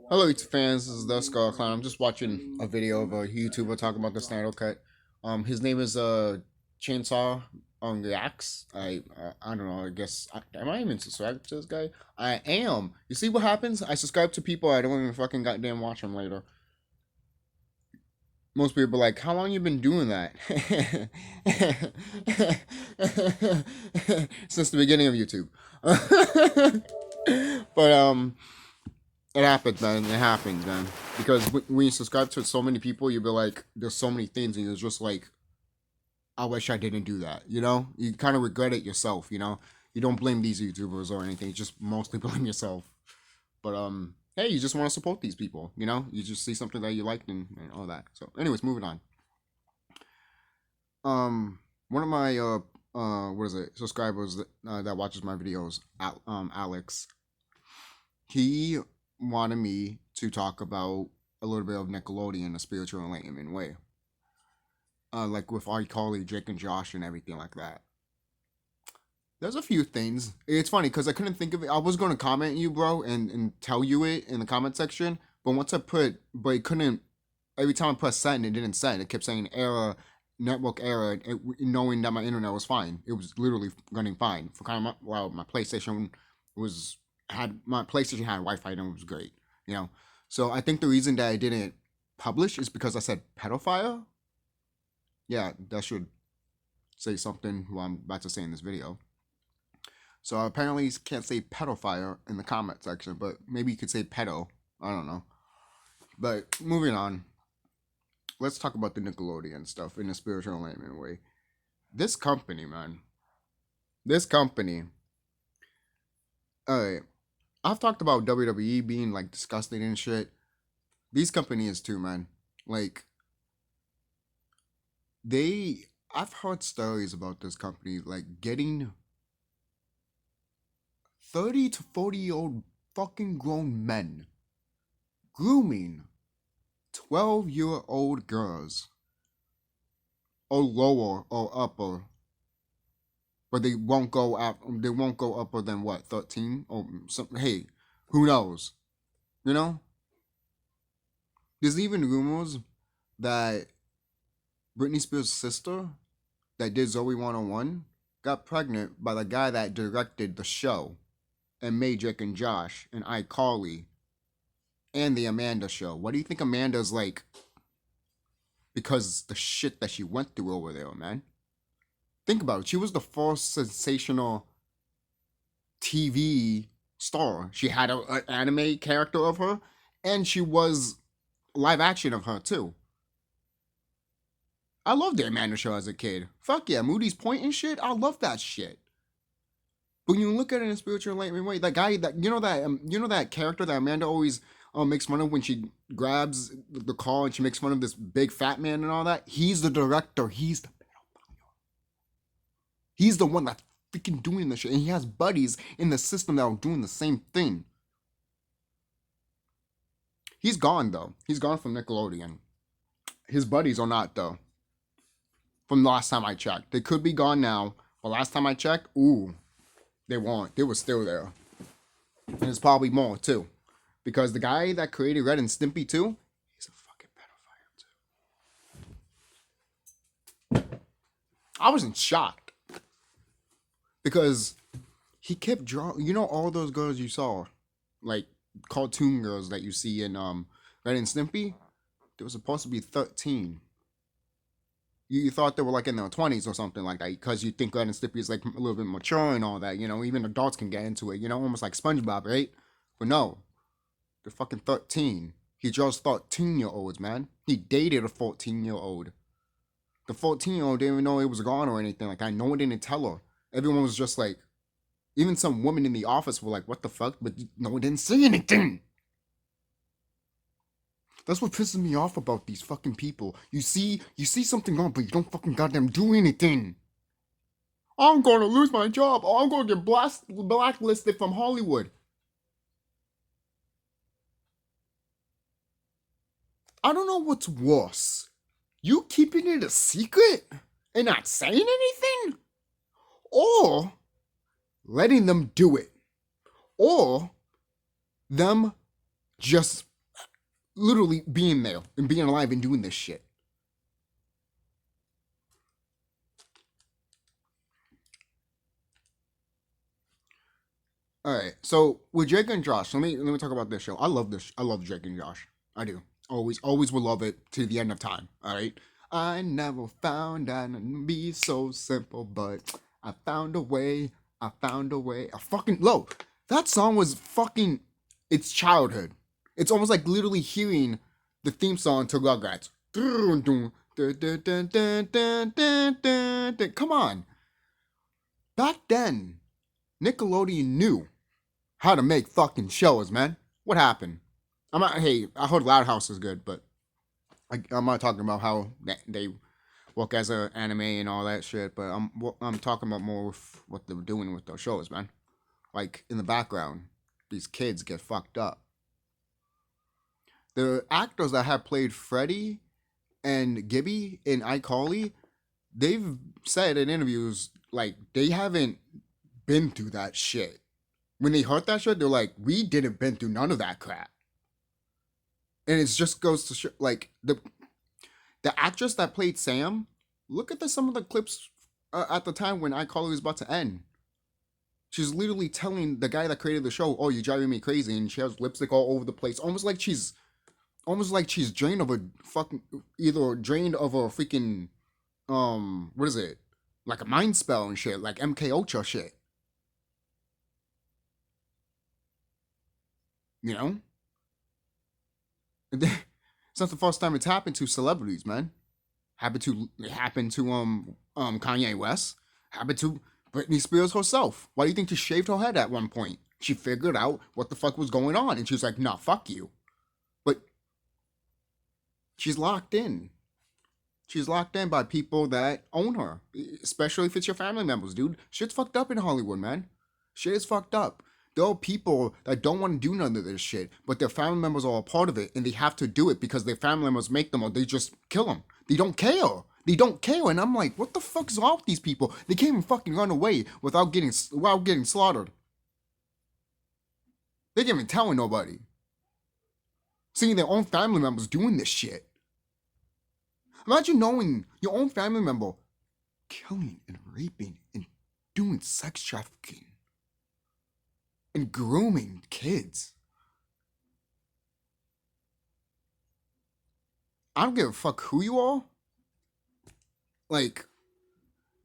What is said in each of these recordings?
Hello, YouTube fans. This is TheSkullKlown. I'm just watching a video of a YouTuber talking about the Snyder Cut. His name is Chainsaw the Axe. I don't know. I guess am I even subscribed to this guy? I am. You see what happens? I subscribe to people I don't even fucking goddamn watch them later. Most people are like, "How long you been doing that?" Since the beginning of YouTube. But it happens, man. It happens, man. Because when you subscribe to so many people, you'll be like, there's so many things, and you're just like, I wish I didn't do that. You know, you kind of regret it yourself. You know, you don't blame these YouTubers or anything. You just mostly blame yourself. But hey, you just want to support these people. You know, you just see something that you liked and all that. So, anyways, moving on. One of my what is it? Subscribers that watches my videos, Alex. He wanted me to talk about a little bit of Nickelodeon, a spiritual enlightenment way. Like with iCarly, Drake and Josh, and everything like that. There's a few things. It's funny because I couldn't think of it. I was going to comment you, bro, and tell you it in the comment section. But once I but it couldn't. Every time I pressed send, it didn't send. It kept saying error, network error, knowing that my internet was fine. It was literally running fine. For kind of my PlayStation my PlayStation had Wi-Fi and it was great. You know, so I think the reason that I didn't publish is because I said pedophile. Yeah, that should say something what I'm about to say in this video. So apparently you can't say pedophile in the comment section, but maybe you could say pedo. I don't know. But moving on, let's talk about the Nickelodeon stuff in a spiritual enlightenment way. This company, man. This company. Alright. I've talked about WWE being like disgusting and shit. These companies too, man. Like I've heard stories about this company like getting 30 to 40-year-old fucking grown men grooming 12-year-old girls or lower or upper, but they won't go upper than what, 13 or something. Hey, who knows? You know, there's even rumors that Britney Spears' sister that did Zoe 101 got pregnant by the guy that directed the show and made Drake and Josh and iCarly and the Amanda show. What do you think Amanda's like? Because the shit that she went through over there, man. Think about it. She was the first sensational TV star. She had an anime character of her, and she was live action of her too. I loved the Amanda show as a kid. Fuck yeah, Moody's Point and shit. I love that shit. But when you look at it in a spiritual enlightenment way, that guy that you know that character that Amanda always makes fun of when she grabs the car and she makes fun of this big fat man and all that. He's the director. He's the pedophile. He's the one that's freaking doing the shit, and he has buddies in the system that are doing the same thing. He's gone though. He's gone from Nickelodeon. His buddies are not though. From the last time I checked, they could be gone now. But last time I checked, ooh, they weren't. They were still there, and there's probably more too. Because the guy that created Red and Stimpy too, he's a fucking pedophile too. I wasn't shocked. Because he kept drawing, you know, all those girls you saw, like cartoon girls that you see in Red and Stimpy, they were supposed to be 13. You thought they were like in their 20s or something like that, because you think Red and Stimpy is like a little bit mature and all that, you know, even adults can get into it, you know, almost like SpongeBob, right? But no, they're fucking 13. He draws 13-year-olds, man. He dated a 14-year-old. The 14-year-old didn't even know it was gone or anything like that. No one didn't tell her. Everyone was just like, even some women in the office were like, what the fuck? But no one didn't say anything. That's what pisses me off about these fucking people. You see something wrong, but you don't fucking goddamn do anything. I'm gonna lose my job. Or I'm gonna get blacklisted from Hollywood. I don't know what's worse. You keeping it a secret and not saying anything? Or letting them do it? Or them just literally being there and being alive and doing this shit. All right, so with Drake and Josh, let me talk about this show. I love this. I love Drake and Josh. I do. Always will love it to the end of time. All right. I never found that to be so simple, but I found a way. I found a way. I fucking low. That song was fucking. It's childhood. It's almost like literally hearing the theme song to Rugrats. Come on. Back then, Nickelodeon knew how to make fucking shows, man. What happened? Hey, I heard Loud House is good, but I'm not talking about how they work as an anime and all that shit. But I'm talking about more with what they're doing with those shows, man. Like in the background, these kids get fucked up. The actors that have played Freddy and Gibby in iCarly, they've said in interviews like they haven't been through that shit. When they heard that shit, they're like, we didn't been through none of that crap. And it just goes to show, like, the actress that played Sam, look at some of the clips at the time when iCarly was about to end. She's literally telling the guy that created the show, oh, you're driving me crazy, and she has lipstick all over the place, almost like she's drained of a fucking, either drained of a freaking, what is it? Like a mind spell and shit, like MK Ultra shit. You know? It's not the first time it's happened to celebrities, man. It happened to Kanye West. Happened to Britney Spears herself. Why do you think she shaved her head at one point? She figured out what the fuck was going on, and she was like, "Nah, fuck you." But she's locked in. She's locked in by people that own her, especially if it's your family members, dude. Shit's fucked up in Hollywood, man. Shit is fucked up. There are people that don't want to do none of this shit, but their family members are a part of it, and they have to do it because their family members make them, or they just kill them. They don't care. They don't care, and I'm like, what the fuck's wrong with these people? They can't even fucking run away without getting slaughtered. They can't even tell nobody. Seeing their own family members doing this shit. Imagine knowing your own family member killing and raping and doing sex trafficking. And grooming kids. I don't give a fuck who you are. Like,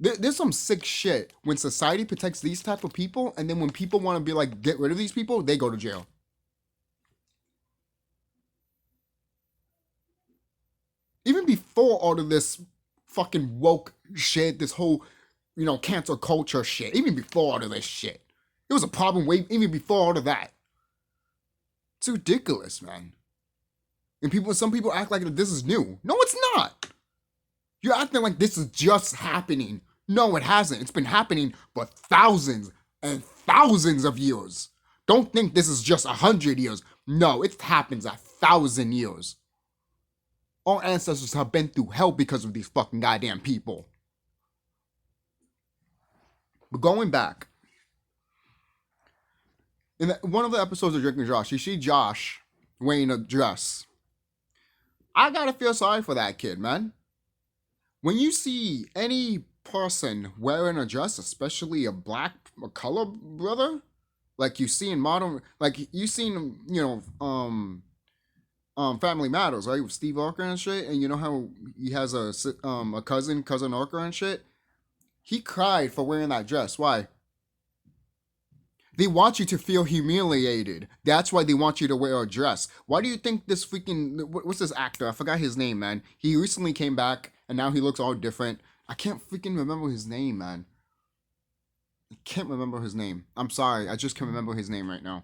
there's some sick shit when society protects these type of people, and then when people want to be like, get rid of these people, they go to jail. Even before all of this fucking woke shit, this whole, cancel culture shit, even before all of this shit. It was a problem way even before all of that. It's ridiculous, man. And some people act like this is new. No, it's not. You're acting like this is just happening. No, it hasn't. It's been happening for thousands and thousands of years. Don't think this is just 100 years. No, it happens 1,000 years. Our ancestors have been through hell because of these fucking goddamn people. But going back, in one of the episodes of Drake and Josh, you see Josh wearing a dress. I gotta feel sorry for that kid, man. When you see any person wearing a dress, especially a color brother, like you see in modern, like you seen, Family Matters, right, with Steve Archer and shit, and you know how he has a cousin Archer and shit. He cried for wearing that dress. Why? They want you to feel humiliated. That's why they want you to wear a dress. Why do you think this freaking... What's this actor? I forgot his name, man. He recently came back, and now he looks all different. I can't freaking remember his name, man. I can't remember his name. I'm sorry. I just can't remember his name right now.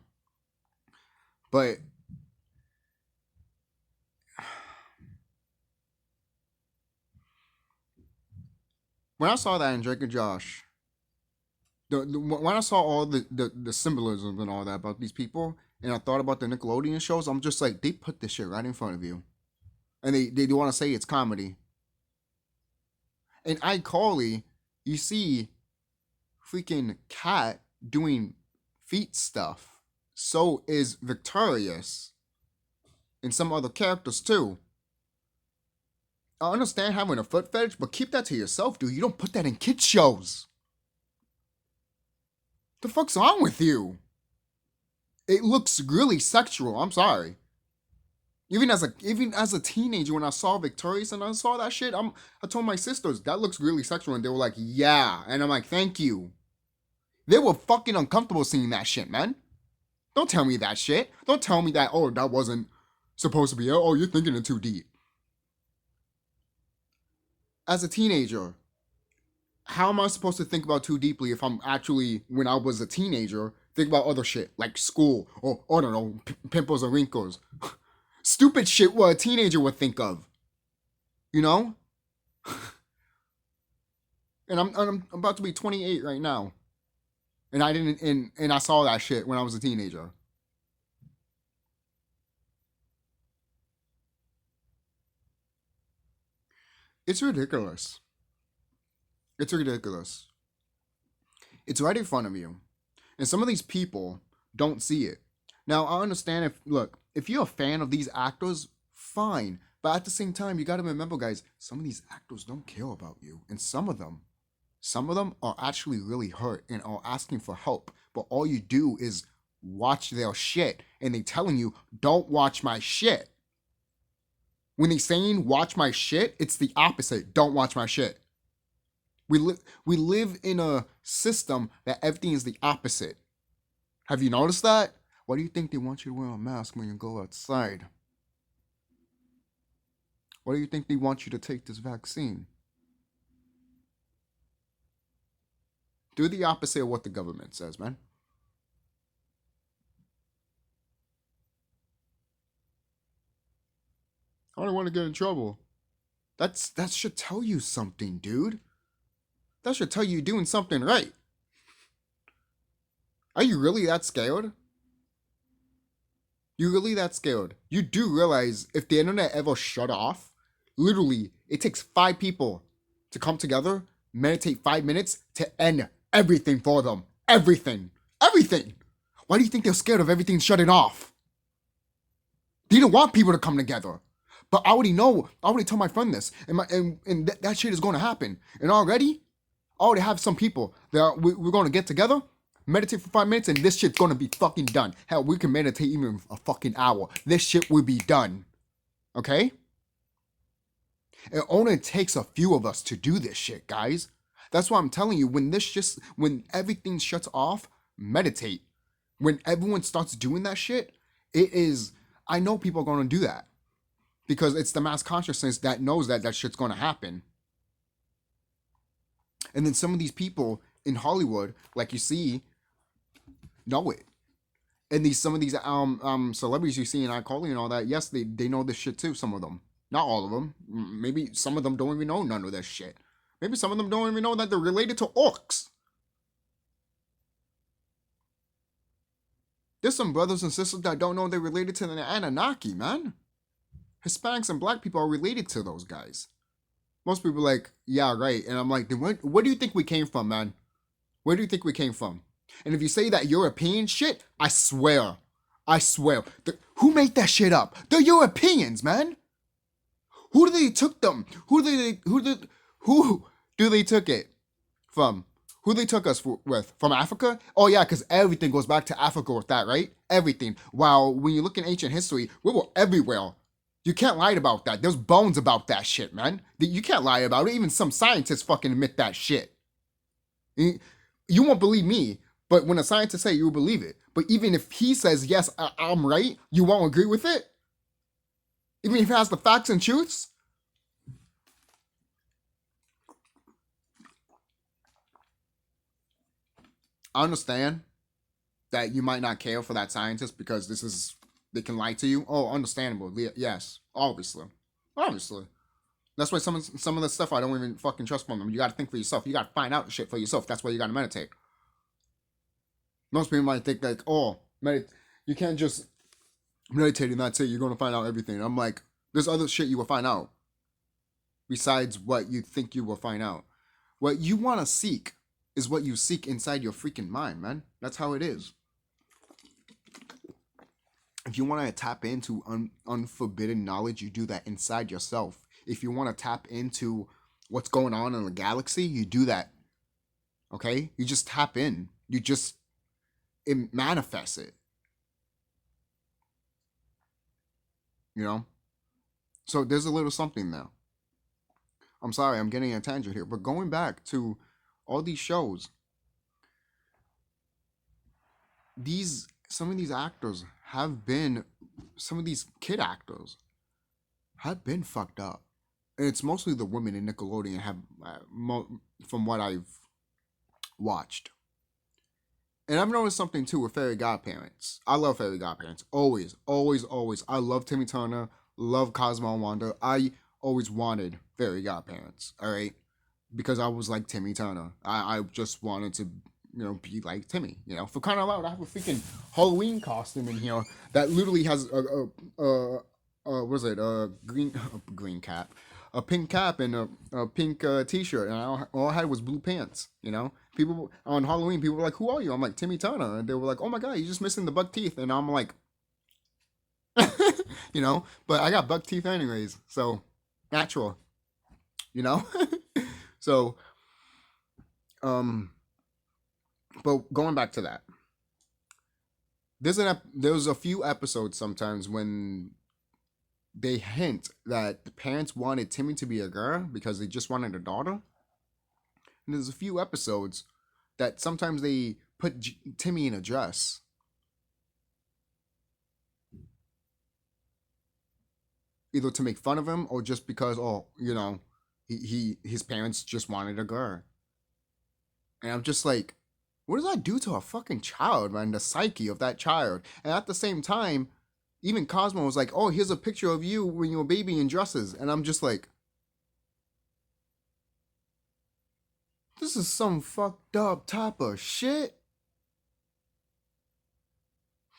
But... when I saw that in Drake and Josh... when I saw all the symbolism and all that about these people, and I thought about the Nickelodeon shows, I'm just like, they put this shit right in front of you. And they want to say it's comedy. In iCarly, you see freaking Kat doing feet stuff. So is Victorious. and some other characters too. I understand having a foot fetish, but keep that to yourself, dude. You don't put that in kids shows. The fuck's wrong with you? It looks really sexual. I'm sorry. Even as a teenager, when I saw Victorious and I saw that shit, I told my sisters that looks really sexual, and they were like, "Yeah," and I'm like, "Thank you." They were fucking uncomfortable seeing that shit, man. Don't tell me that shit. Don't tell me that. Oh, that wasn't supposed to be. Oh, you're thinking it too deep. As a teenager, how am I supposed to think about too deeply if I'm actually, when I was a teenager, think about other shit like school or I don't know, pimples or wrinkles. Stupid shit what a teenager would think of. You know? And I'm about to be 28 right now. And I didn't and I saw that shit when I was a teenager. It's ridiculous. It's ridiculous. It's right in front of you. And some of these people don't see it. Now, I understand if you're a fan of these actors, fine. But at the same time, you got to remember, guys, some of these actors don't care about you. And some of them are actually really hurt and are asking for help. But all you do is watch their shit. And they telling you, don't watch my shit. When they saying watch my shit, it's the opposite. Don't watch my shit. We live in a system that everything is the opposite. Have you noticed that? Why do you think they want you to wear a mask when you go outside? Why do you think they want you to take this vaccine? Do the opposite of what the government says, man. I don't want to get in trouble. That should tell you something, dude. That should tell you you're doing something right. Are you really that scared? You really that scared? You do realize if the internet ever shut off, literally, it takes 5 people to come together, meditate 5 minutes to end everything for them. Everything. Everything. Why do you think they're scared of everything shutting off? They don't want people to come together. But I already know, I already told my friend this, and that shit is going to happen. And already, I already have some people that we're going to get together, meditate for 5 minutes, and this shit's going to be fucking done. Hell, we can meditate even a fucking hour. This shit will be done. Okay? It only takes a few of us to do this shit, guys. That's why I'm telling you, when everything shuts off, meditate. When everyone starts doing that shit, I know people are going to do that. Because it's the mass consciousness that knows that shit's going to happen. And then some of these people in Hollywood, like you see, know it. And some of these celebrities you see in iCarly and all that, yes, they know this shit too, some of them. Not all of them. Maybe some of them don't even know none of this shit. Maybe some of them don't even know that they're related to orcs. There's some brothers and sisters that don't know they're related to the Anunnaki, man. Hispanics and black people are related to those guys. Most people are like, yeah, right. And I'm like, where do you think we came from, man? Where do you think we came from? And if you say that European shit, I swear. Who made that shit up? The Europeans, man. Who do they took them? Who do they took it from? Who they took us with? From Africa? Oh yeah, because everything goes back to Africa with that, right? Everything. While when you look in ancient history, we were everywhere. You can't lie about that. There's bones about that shit, man. You can't lie about it. Even some scientists fucking admit that shit. You won't believe me, but when a scientist say you will believe it. But even if he says, yes, I'm right, you won't agree with it? Even if he has the facts and truths? I understand that you might not care for that scientist because they can lie to you. Oh, understandable. Yes, obviously. That's why some of the stuff I don't even fucking trust from them. You gotta think for yourself. You gotta find out shit for yourself. That's why you gotta meditate. Most people might think like, oh, you can't just meditate and that's it. You're gonna find out everything. I'm like, there's other shit you will find out. Besides what you think you will find out. What you wanna seek is what you seek inside your freaking mind, man. That's how it is. If you want to tap into unforbidden knowledge, you do that inside yourself. If you want to tap into what's going on in the galaxy, you do that. Okay? You just tap in. It manifests it. You know? So there's a little something there. I'm sorry, I'm getting a tangent here. But going back to all these shows, some of these actors have been, some of these kid actors have been fucked up. And it's mostly the women in Nickelodeon have, from what I've watched. And I've noticed something too with fairy godparents. I love fairy godparents. Always, always, always. I love Timmy Turner, love Cosmo and Wanda. I always wanted fairy godparents, all right? Because I was like Timmy Turner. I just wanted to, be like Timmy, For crying out loud, I have a freaking Halloween costume in here that literally has what is it? A green cap, a pink cap, and a pink t-shirt, and all I had was blue pants. People on Halloween, people were like, "Who are you?" I'm like, "Timmy Turner," and they were like, "Oh my god, you're just missing the buck teeth," and I'm like, but I got buck teeth anyways, so natural, so but going back to that, there's a few episodes sometimes when they hint that the parents wanted Timmy to be a girl because they just wanted a daughter. And there's a few episodes that sometimes they put Timmy in a dress. Either to make fun of him or just because, his parents just wanted a girl. And I'm just like, what does that do to a fucking child, man? The psyche of that child. And at the same time, even Cosmo was like, "Oh, here's a picture of you when you were a baby in dresses." And I'm just like, this is some fucked up type of shit.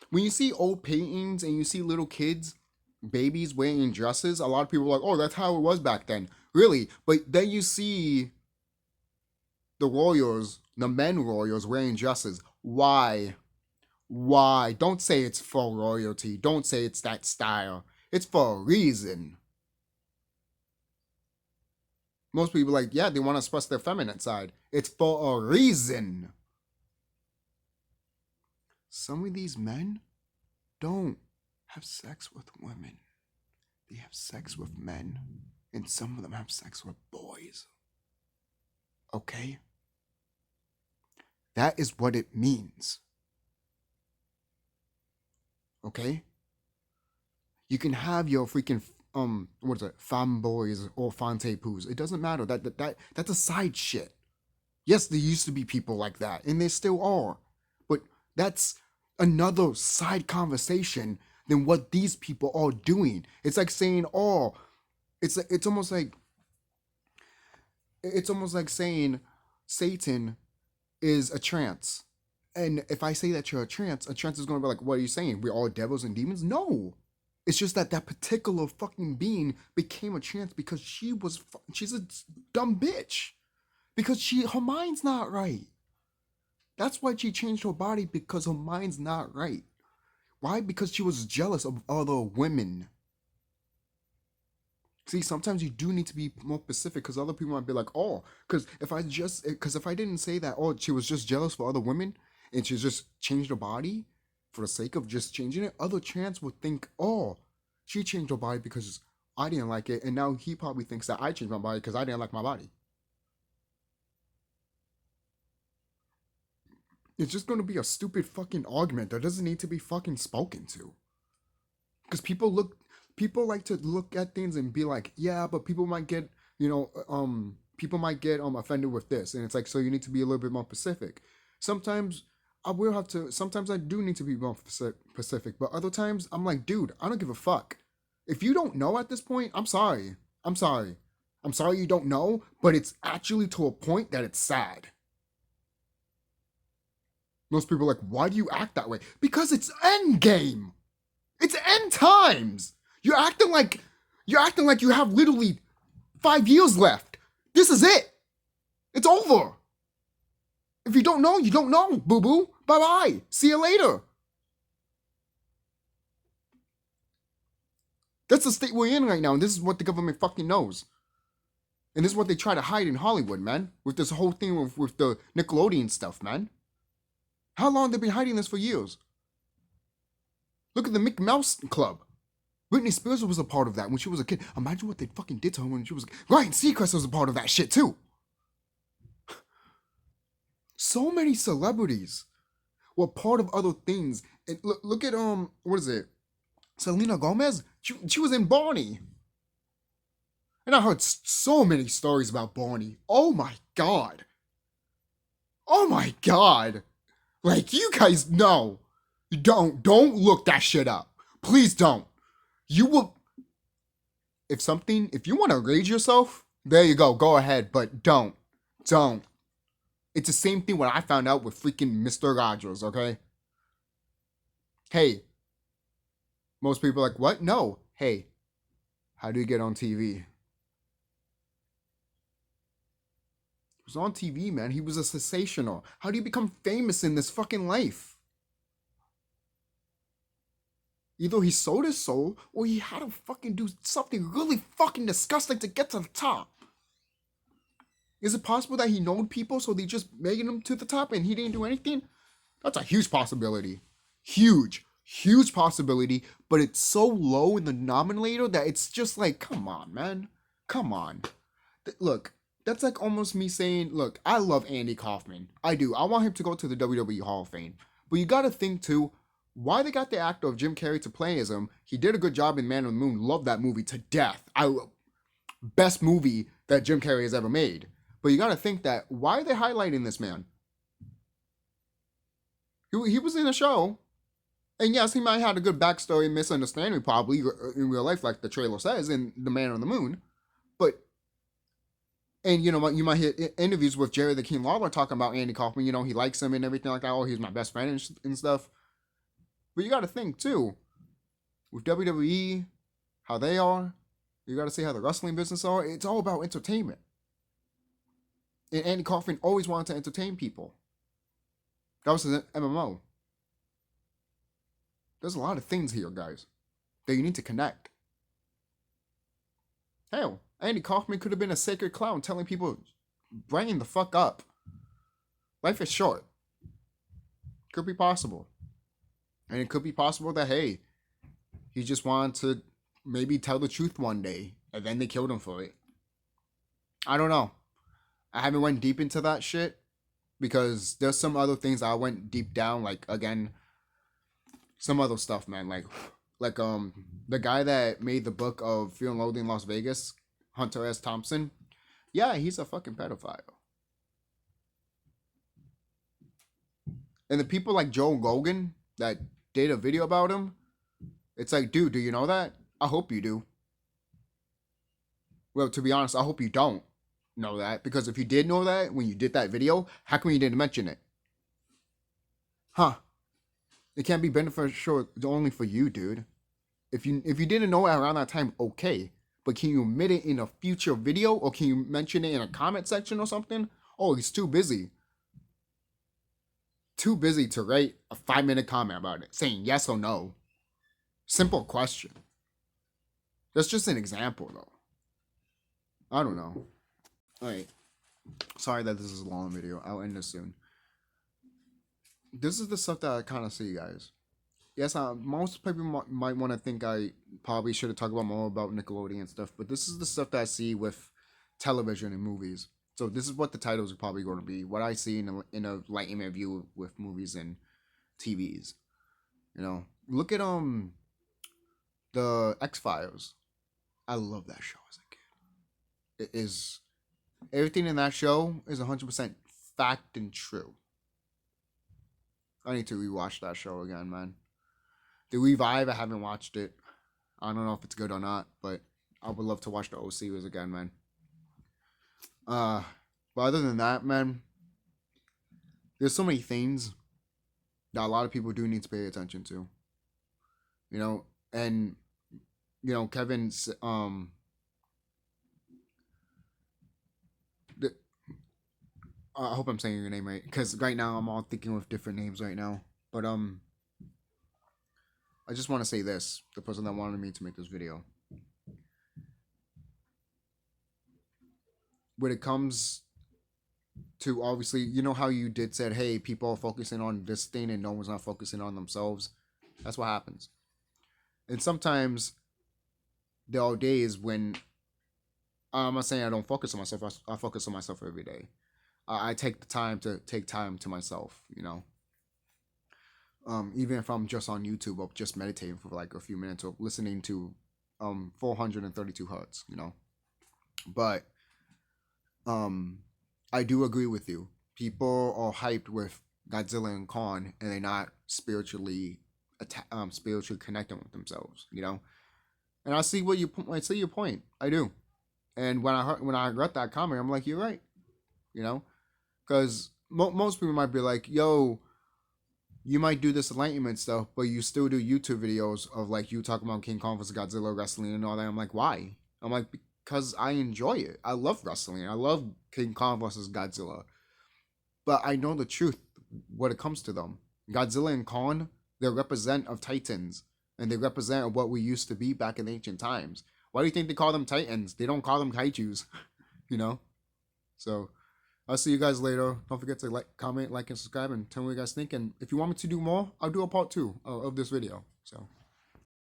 When you see old paintings and you see little kids, babies wearing dresses, a lot of people are like, "Oh, that's how it was back then." Really? But then you see the warriors, the men warriors wearing dresses. Why? Why? Don't say it's for royalty. Don't say it's that style. It's for a reason. Most people are like, yeah, they want to express their feminine side. It's for a reason. Some of these men don't have sex with women. They have sex with men. And some of them have sex with boys. Okay? That is what it means. Okay? You can have your freaking what is it, fanboys or fantapoos. It doesn't matter. That's a side shit. Yes, there used to be people like that, and there still are. But that's another side conversation than what these people are doing. It's like saying, "Oh, it's almost like saying Satan is a trance." And if I say that you're a trance is going to be like, "What are you saying? We're all devils and demons?" No. It's just that particular fucking being became a trance because she's a dumb bitch. Because her mind's not right. That's why she changed her body, because her mind's not right. Why? Because she was jealous of other women. See, sometimes you do need to be more specific, because other people might be like, "Oh, because if I didn't say that, oh, she was just jealous for other women, and she just changed her body for the sake of just changing it," other trans would think, "Oh, she changed her body because I didn't like it, and now he probably thinks that I changed my body because I didn't like my body." It's just going to be a stupid fucking argument that doesn't need to be fucking spoken to. Because people like to look at things and be like, "Yeah, but people might get, offended with this," and it's like, so you need to be a little bit more specific. Sometimes I do need to be more specific, but other times I'm like, dude, I don't give a fuck. If you don't know at this point, I'm sorry. I'm sorry you don't know, but it's actually to a point that it's sad. Most people are like, "Why do you act that way?" Because it's endgame. It's end times. You're acting like you have literally 5 years left. This is it. It's over. If you don't know, you don't know, boo-boo. Bye-bye. See you later. That's the state we're in right now, and this is what the government fucking knows. And this is what they try to hide in Hollywood, man. With this whole thing with the Nickelodeon stuff, man. How long have they been hiding this for years? Look at the Mickey Mouse Club. Britney Spears was a part of that when she was a kid. Imagine what they fucking did to her when she was a kid. Ryan Seacrest was a part of that shit, too. So many celebrities were part of other things. And look at, what is it? Selena Gomez? She was in Barney. And I heard so many stories about Barney. Oh my god. Oh my god. Like, you guys know. Don't look that shit up. Please don't. You will. If you want to rage yourself, there you go. Go ahead. But don't. It's the same thing when I found out with freaking Mr. Rogers, okay? Hey. Most people are like, what? No. Hey. How do you get on TV? He was on TV, man. He was a sensational. How do you become famous in this fucking life? Either he sold his soul, or he had to fucking do something really fucking disgusting to get to the top. Is it possible that he known people, so they just made him to the top and he didn't do anything? That's a huge possibility. Huge possibility, but it's so low in the denominator that it's just like, come on, man. Come on. Look. That's like almost me saying, look, I love Andy Kaufman. I do. I want him to go to the WWE Hall of Fame. But you gotta think too, why they got the actor of Jim Carrey to play as him. He did a good job in Man on the Moon. Love that movie to death. Best movie that Jim Carrey has ever made. But you gotta think that, why are they highlighting this man? He was in a show. And yes, he might have had a good backstory and misunderstanding probably in real life, like the trailer says, in The Man on the Moon. But and, you know, you might hear interviews with Jerry the King Lawler talking about Andy Kaufman. You know, he likes him and everything like that. Oh, he's my best friend and stuff. But you got to think, too, with WWE, how they are, you got to see how the wrestling business are. It's all about entertainment. And Andy Kaufman always wanted to entertain people. That was his MMO. There's a lot of things here, guys, that you need to connect. Hell. Andy Kaufman could have been a sacred clown telling people, bring the fuck up. Life is short. Could be possible. And it could be possible that, hey, he just wanted to maybe tell the truth one day, and then they killed him for it. I don't know. I haven't went deep into that shit, because there's some other things I went deep down, like, again, some other stuff, man. Like the guy that made the book of Fear and Loathing in Las Vegas, Hunter S. Thompson, yeah, he's a fucking pedophile. And the people like Joe Rogan that did a video about him, it's like, dude, do you know that? I hope you do. Well, to be honest, I hope you don't know that, because if you did know that when you did that video, how come you didn't mention it? Huh? It can't be beneficial only for you, dude. If you didn't know it around that time, okay. But can you admit it in a future video? Or can you mention it in a comment section or something? Oh, he's too busy. Too busy to write a 5-minute comment about it, saying yes or no. Simple question. That's just an example, though. I don't know. Alright. Sorry that this is a long video. I'll end this soon. This is the stuff that I kind of see, guys. Yes, most people might want to think I probably should have talked about more about Nickelodeon stuff, but this is the stuff that I see with television and movies. So this is what the titles are probably going to be. What I see in a Enlightenment view with movies and TVs. You know, look at the X-Files. I love that show as a kid. It is everything in that show is 100% fact and true. I need to rewatch that show again, man. The Revive, I haven't watched it. I don't know if it's good or not, but I would love to watch the OC again, man. But other than that, man, there's so many things that a lot of people do need to pay attention to. You know, and you know, Kevin's I hope I'm saying your name right, because right now I'm all thinking with different names right now. But I just want to say this, the person that wanted me to make this video. when it comes to, obviously, you know how you did said, hey, people are focusing on this thing and no one's not focusing on themselves. That's what happens. And sometimes there are days when I'm not saying I don't focus on myself. I focus on myself every day. I take the time to take time to myself, you know. Even if I'm just on YouTube or just meditating for like a few minutes or listening to 432 hertz, you know. But I do agree with you. People are hyped with Godzilla and Kong, and they're not spiritually spiritually connecting with themselves, you know. And I see your point. I do. And when I read that comment, I'm like, you're right, you know, because most people might be like, yo, you might do this Enlightenment stuff, but you still do YouTube videos of like you talking about King Kong versus Godzilla wrestling and all that. I'm like, why? I'm like, because I enjoy it. I love wrestling. I love King Kong versus Godzilla. But I know the truth when it comes to them. Godzilla and Kong, they represent of Titans. And they represent what we used to be back in ancient times. Why do you think they call them Titans? They don't call them Kaijus. You know? So, I'll see you guys later. Don't forget to like, comment, like, and subscribe, and tell me what you guys think. And if you want me to do more, I'll do a part 2 of this video. So.